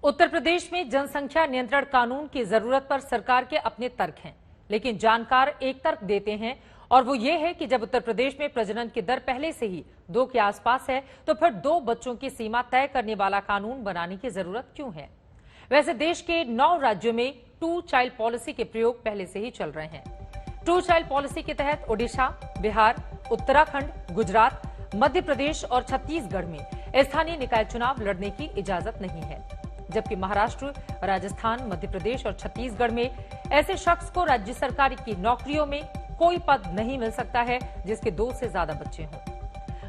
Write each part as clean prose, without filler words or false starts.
उत्तर प्रदेश में जनसंख्या नियंत्रण कानून की जरूरत पर सरकार के अपने तर्क हैं, लेकिन जानकार एक तर्क देते हैं और वो ये है कि जब उत्तर प्रदेश में प्रजनन की दर पहले से ही 2 के आसपास है, तो फिर 2 बच्चों की सीमा तय करने वाला कानून बनाने की जरूरत क्यों है। वैसे देश के 9 राज्यों में 2 चाइल्ड पॉलिसी के प्रयोग पहले से ही चल रहे हैं। 2 चाइल्ड पॉलिसी के तहत ओडिशा, बिहार, उत्तराखंड, गुजरात, मध्य प्रदेश और छत्तीसगढ़ में स्थानीय निकाय चुनाव लड़ने की इजाजत नहीं है, जबकि महाराष्ट्र, राजस्थान, मध्य प्रदेश और छत्तीसगढ़ में ऐसे शख्स को राज्य सरकार की नौकरियों में कोई पद नहीं मिल सकता है जिसके 2 से ज्यादा बच्चे हों।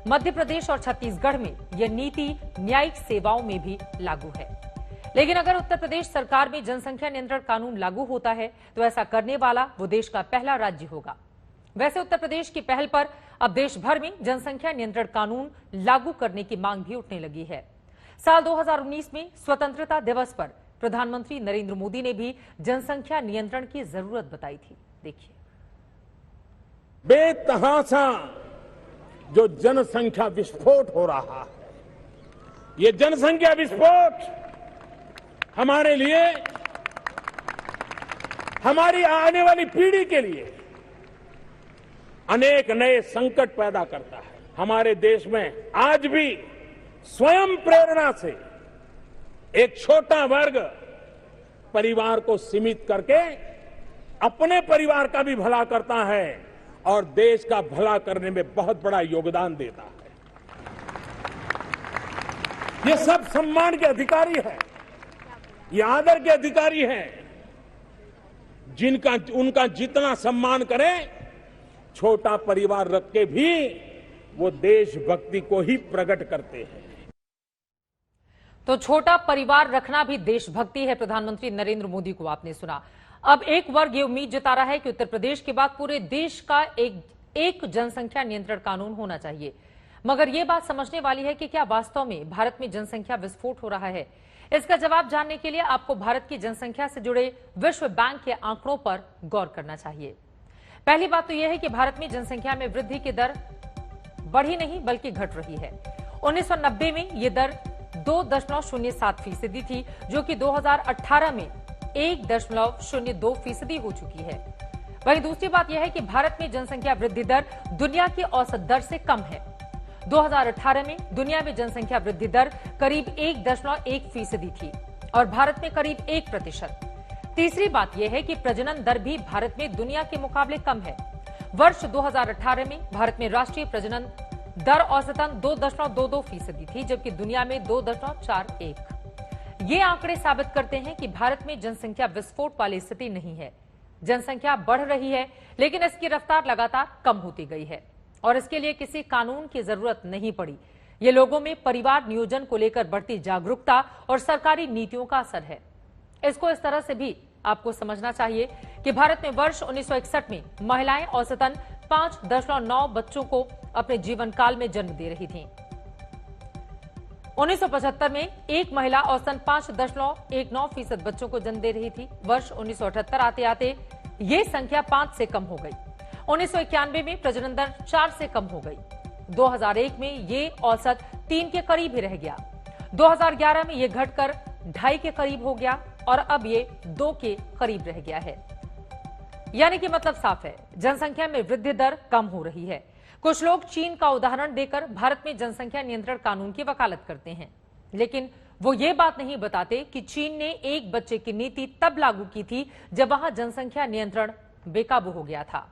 मध्य प्रदेश और छत्तीसगढ़ में यह नीति न्यायिक सेवाओं में भी लागू है। लेकिन अगर उत्तर प्रदेश सरकार में जनसंख्या नियंत्रण कानून लागू होता है तो ऐसा करने वाला वो देश का पहला राज्य होगा। वैसे उत्तर प्रदेश की पहल पर अब देश भर में जनसंख्या नियंत्रण कानून लागू करने की मांग भी उठने लगी है। साल 2019 में स्वतंत्रता दिवस पर प्रधानमंत्री नरेंद्र मोदी ने भी जनसंख्या नियंत्रण की जरूरत बताई थी। देखिए, बेतहासा जो जनसंख्या विस्फोट हो रहा है, ये जनसंख्या विस्फोट हमारे लिए, हमारी आने वाली पीढ़ी के लिए अनेक नए संकट पैदा करता है। हमारे देश में आज भी स्वयं प्रेरणा से एक छोटा वर्ग परिवार को सीमित करके अपने परिवार का भी भला करता है और देश का भला करने में बहुत बड़ा योगदान देता है। ये सब सम्मान के अधिकारी हैं, ये आदर के अधिकारी हैं, जिनका उनका जितना सम्मान करें, छोटा परिवार रख के भी वो देशभक्ति को ही प्रकट करते हैं। तो छोटा परिवार रखना भी देशभक्ति है। प्रधानमंत्री नरेंद्र मोदी को आपने सुना। अब एक वर्ग ये उम्मीद जता रहा है कि उत्तर प्रदेश के बाद पूरे देश का एक जनसंख्या नियंत्रण कानून होना चाहिए। मगर ये बात समझने वाली है कि क्या वास्तव में भारत में जनसंख्या विस्फोट हो रहा है। इसका जवाब जानने के लिए आपको भारत की जनसंख्या से जुड़े विश्व बैंक के आंकड़ों पर गौर करना चाहिए। पहली बात तो यह है कि भारत में जनसंख्या में वृद्धि की दर बढ़ी नहीं बल्कि घट रही है। 1990 में यह दर 2.07% थी, जो कि 2018 में 1.02% हो चुकी है। वहीं दूसरी बात यह है कि भारत में जनसंख्या वृद्धि दर दुनिया की औसत दर से कम है। 2018 में दुनिया में जनसंख्या वृद्धि दर करीब 1.1% थी और भारत में करीब 1%। तीसरी बात यह है कि प्रजनन दर भी भारत में दुनिया के मुकाबले कम है। वर्ष 2018 में भारत में राष्ट्रीय प्रजनन दर औसतन 2.22% थी, जबकि दुनिया में 2.41। ये आंकड़े साबित करते हैं कि भारत में जनसंख्या विस्फोट वाली स्थिति नहीं है। जनसंख्या बढ़ रही है, लेकिन इसकी रफ्तार लगातार कम होती गई है और इसके लिए किसी कानून की जरूरत नहीं पड़ी। ये लोगों में परिवार नियोजन को लेकर बढ़ती जागरूकता और सरकारी नीतियों का असर है। इसको इस तरह से भी आपको समझना चाहिए कि भारत में वर्ष 1961 में महिलाएं औसतन 5.9 बच्चों को अपने जीवन काल में जन्म दे रही थीं। 1975 में एक महिला औसतन 5.19% बच्चों को जन्म दे रही थी। वर्ष 1978 आते आते ये संख्या 5 से कम हो गई। 1991 में प्रजनन दर 4 से कम हो गई। 2001 में ये औसत 3 के करीब ही रह गया। 2011 में ये घटकर 2.5 के करीब हो गया और अब ये 2 के करीब रह गया है। यानी कि मतलब साफ है, जनसंख्या में वृद्धि दर कम हो रही है। कुछ लोग चीन का उदाहरण देकर भारत में जनसंख्या नियंत्रण कानून की वकालत करते हैं, लेकिन वो ये बात नहीं बताते कि चीन ने एक बच्चे की नीति तब लागू की थी जब वहां जनसंख्या नियंत्रण बेकाबू हो गया था।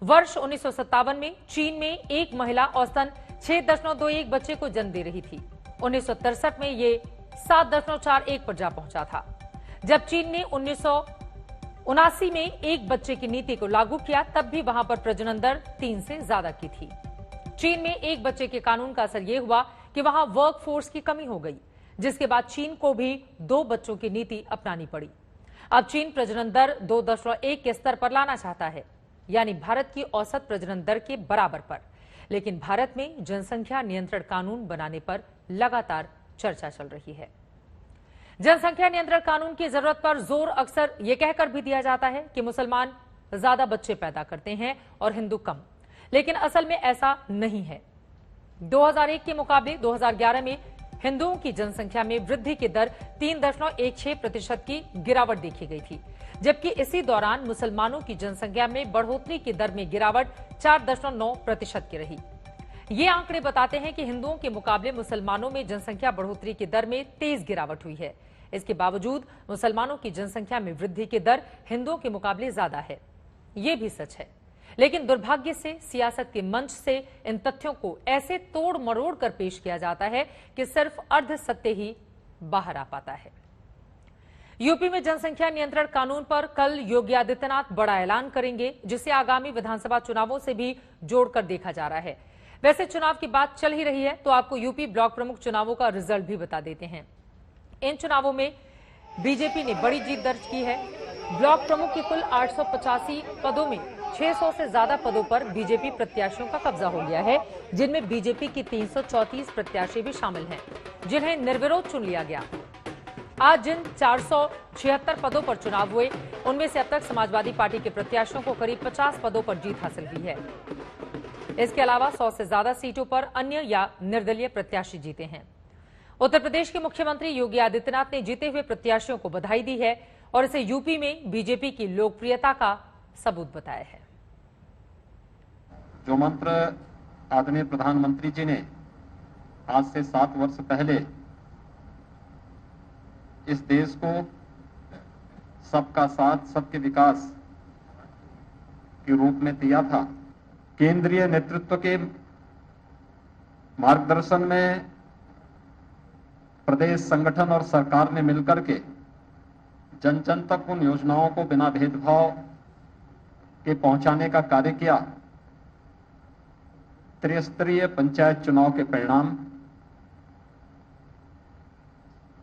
वर्ष 1957 में चीन में एक महिला औसतन 6.21 बच्चे को जन्म दे रही थी। 1963 में ये 7.41 पर जा पहुंचा था। जब चीन ने 1979 में एक बच्चे की नीति को लागू किया, तब भी वहां पर प्रजनन दर 3 से ज्यादा की थी। चीन में एक बच्चे के कानून का असर यह हुआ कि वहां वर्क फोर्स की कमी हो गई, जिसके बाद चीन को भी 2 बच्चों की नीति अपनानी पड़ी। अब चीन प्रजनन दर 2.1 के स्तर पर लाना चाहता है, यानी भारत की औसत प्रजनन दर के बराबर पर। लेकिन भारत में जनसंख्या नियंत्रण कानून बनाने पर लगातार चर्चा चल रही है। जनसंख्या नियंत्रण कानून की जरूरत पर जोर अक्सर यह कहकर भी दिया जाता है कि मुसलमान ज्यादा बच्चे पैदा करते हैं और हिंदू कम, लेकिन असल में ऐसा नहीं है। 2001 के मुकाबले 2011 में हिंदुओं की जनसंख्या में वृद्धि की दर 3.16% की गिरावट देखी गई थी, जबकि इसी दौरान मुसलमानों की जनसंख्या में बढ़ोतरी की दर में गिरावट 4.9% की रही। ये आंकड़े बताते हैं कि हिंदुओं के मुकाबले मुसलमानों में जनसंख्या बढ़ोतरी की दर में तेज गिरावट हुई है। इसके बावजूद मुसलमानों की जनसंख्या में वृद्धि की दर हिंदुओं के मुकाबले ज्यादा है। ये भी सच है, लेकिन दुर्भाग्य से सियासत के मंच से इन तथ्यों को ऐसे तोड़ मरोड़ कर पेश किया जाता है कि सिर्फ अर्ध सत्य ही बाहर आ पाता है। यूपी में जनसंख्या नियंत्रण कानून पर कल योगी आदित्यनाथ बड़ा ऐलान करेंगे, जिसे आगामी विधानसभा चुनावों से भी जोड़कर देखा जा रहा है। वैसे चुनाव की बात चल ही रही है तो आपको यूपी ब्लॉक प्रमुख चुनावों का रिजल्ट भी बता देते हैं। इन चुनावों में बीजेपी ने बड़ी जीत दर्ज की है। ब्लॉक प्रमुख की कुल 885 पदों में 600 से ज्यादा पदों पर बीजेपी प्रत्याशियों का कब्जा हो गया है, जिनमें बीजेपी की 334 प्रत्याशी भी शामिल हैं, जिन्हें निर्विरोध चुन लिया गया। आज जिन 476 पदों पर चुनाव हुए, उनमें से अब तक समाजवादी पार्टी के प्रत्याशियों को करीब 50 पदों पर जीत हासिल हुई है। इसके अलावा 100 से ज्यादा सीटों पर अन्य या निर्दलीय प्रत्याशी जीते हैं। उत्तर प्रदेश के मुख्यमंत्री योगी आदित्यनाथ ने जीते हुए प्रत्याशियों को बधाई दी है और इसे यूपी में बीजेपी की लोकप्रियता का सबूत बताया है। जो मंत्र आदरणीय प्रधानमंत्री जी ने आज से 7 वर्ष पहले इस देश को सबका साथ सबके विकास के रूप में दिया था, केंद्रीय नेतृत्व के मार्गदर्शन में प्रदेश संगठन और सरकार ने मिलकर के जन जन तक उन योजनाओं को बिना भेदभाव के पहुंचाने का कार्य किया। त्रिस्तरीय पंचायत चुनाव के परिणाम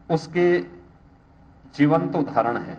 उसके जीवंत उदाहरण है।